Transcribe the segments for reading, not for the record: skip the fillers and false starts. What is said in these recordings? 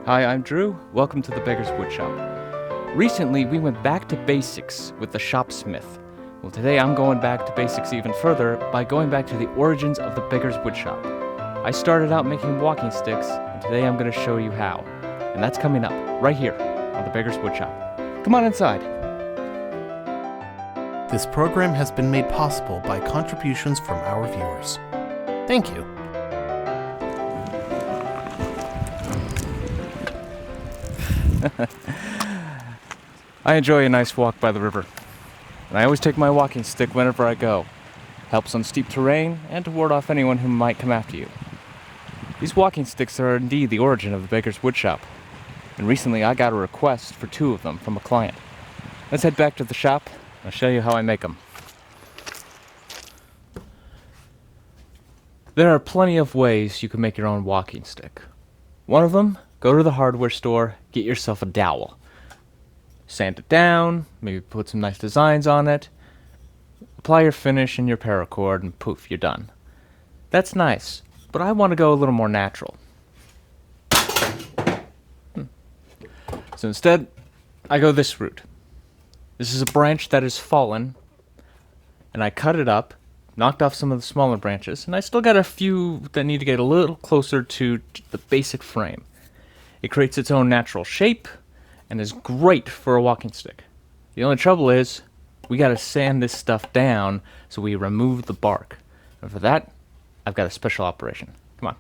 Hi, I'm Drew. Welcome to the Beggars Woodshop. Recently, we went back to basics with the shopsmith. Well, today I'm going back to basics even further by going back to the origins of the Beggars Woodshop. I started out making walking sticks, and today I'm going to show you how. And that's coming up, right here, on the Beggars Woodshop. Come on inside. This program has been made possible by contributions from our viewers. Thank you. I enjoy a nice walk by the river, and I always take my walking stick whenever I go. Helps on steep terrain and to ward off anyone who might come after you. These walking sticks are indeed the origin of the Beggars Woodshop, and recently I got a request for 2 of them from a client. Let's head back to the shop. I'll show you how I make them. There are plenty of ways you can make your own walking stick. One of them, go to the hardware store, get yourself a dowel. Sand it down, maybe put some nice designs on it, apply your finish and your paracord, and poof, you're done. That's nice, but I want to go a little more natural. So instead, I go this route. This is a branch that has fallen, and I cut it up, knocked off some of the smaller branches, and I still got a few that need to get a little closer to the basic frame. It creates its own natural shape, and is great for a walking stick. The only trouble is, we gotta sand this stuff down so we remove the bark. And for that, I've got a special operation. Come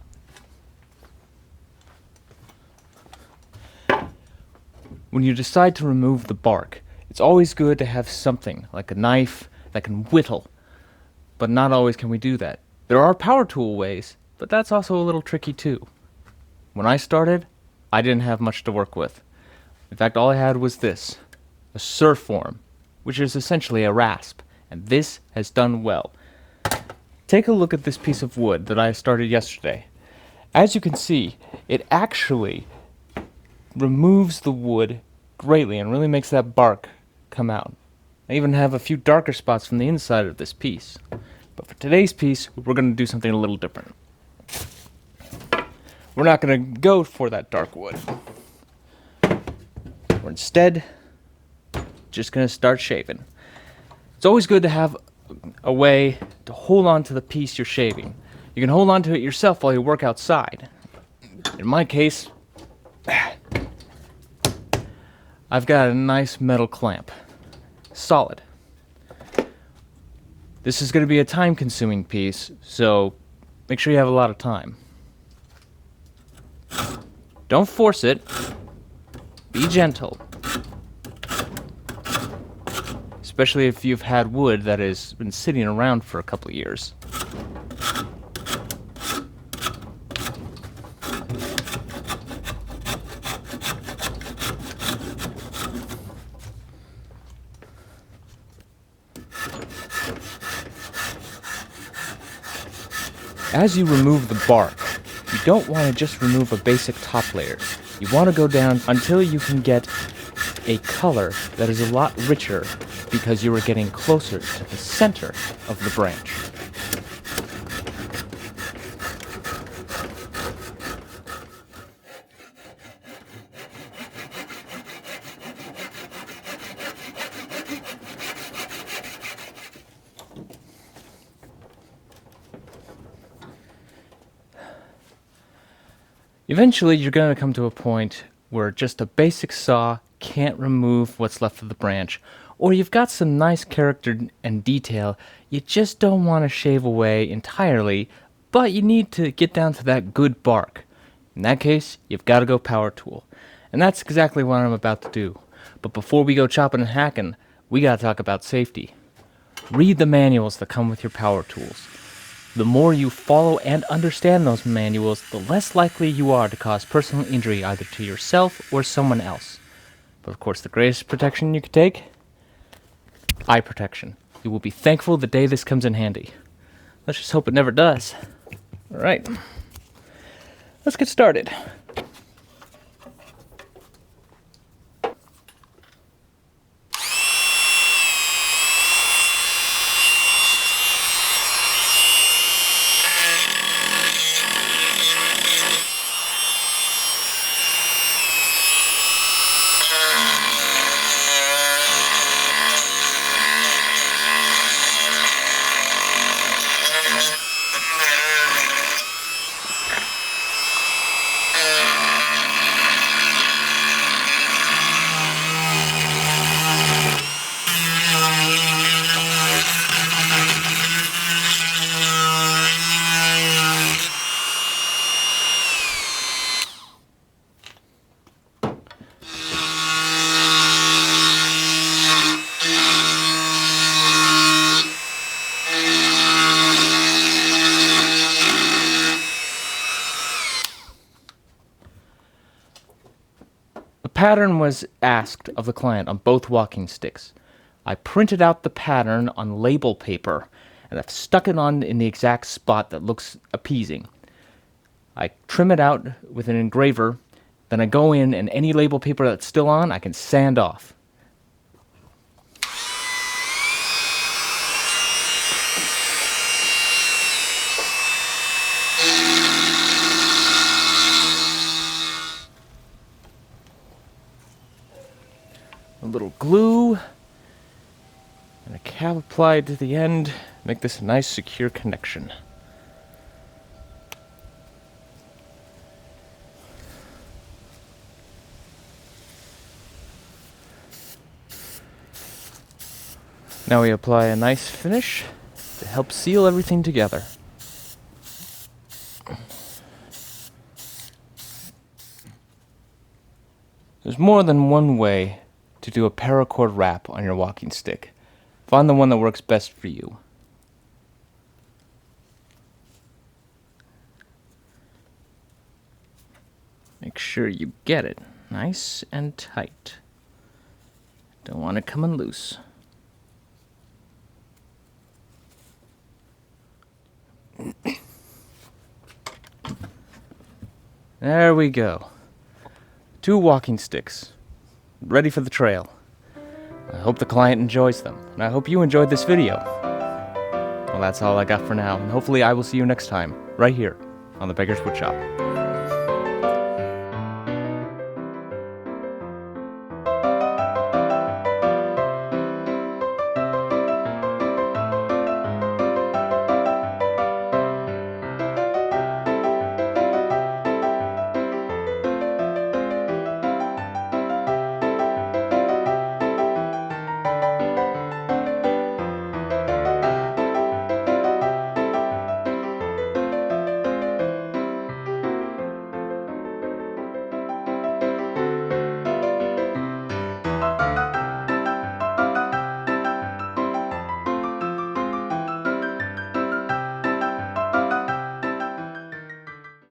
on. When you decide to remove the bark, it's always good to have something, like a knife, that can whittle. But not always can we do that. There are power tool ways, but that's also a little tricky too. When I started, I didn't have much to work with. In fact, all I had was this, a surform, which is essentially a rasp, and this has done well. Take a look at this piece of wood that I started yesterday. As you can see, it actually removes the wood greatly and really makes that bark come out. I even have a few darker spots from the inside of this piece. But for today's piece, we're going to do something a little different. We're not going to go for that dark wood. We're instead just going to start shaving. It's always good to have a way to hold on to the piece you're shaving. You can hold on to it yourself while you work outside. In my case, I've got a nice metal clamp. Solid. This is going to be a time-consuming piece, so make sure you have a lot of time. Don't force it. Be gentle. Especially if you've had wood that has been sitting around for a couple of years. As you remove the bark, you don't want to just remove a basic top layer. You want to go down until you can get a color that is a lot richer because you are getting closer to the center of the branch. Eventually, you're going to come to a point where just a basic saw can't remove what's left of the branch, or you've got some nice character and detail you just don't want to shave away entirely, but you need to get down to that good bark. In that case, you've got to go power tool, and that's exactly what I'm about to do. But before we go chopping and hacking, we got to talk about safety. Read the manuals that come with your power tools. The more you follow and understand those manuals, the less likely you are to cause personal injury either to yourself or someone else. But of course, the greatest protection you could take? Eye protection. You will be thankful the day this comes in handy. Let's just hope it never does. Alright. Let's get started. pattern was asked of the client on both walking sticks. I printed out the pattern on label paper, and I've stuck it on in the exact spot that looks appeasing. I trim it out with an engraver, then I go in, and any label paper that's still on, I can sand off. A little glue and a cap applied to the end, make this a nice secure connection. Now we apply a nice finish to help seal everything together. There's more than one way to do a paracord wrap on your walking stick. Find the one that works best for you. Make sure you get it nice and tight. Don't want it coming loose. There we go. 2 walking sticks, ready for the trail. I hope the client enjoys them, and I hope you enjoyed this video. Well, that's all I got for now, and hopefully I will see you next time, right here on the Beggars Woodshop.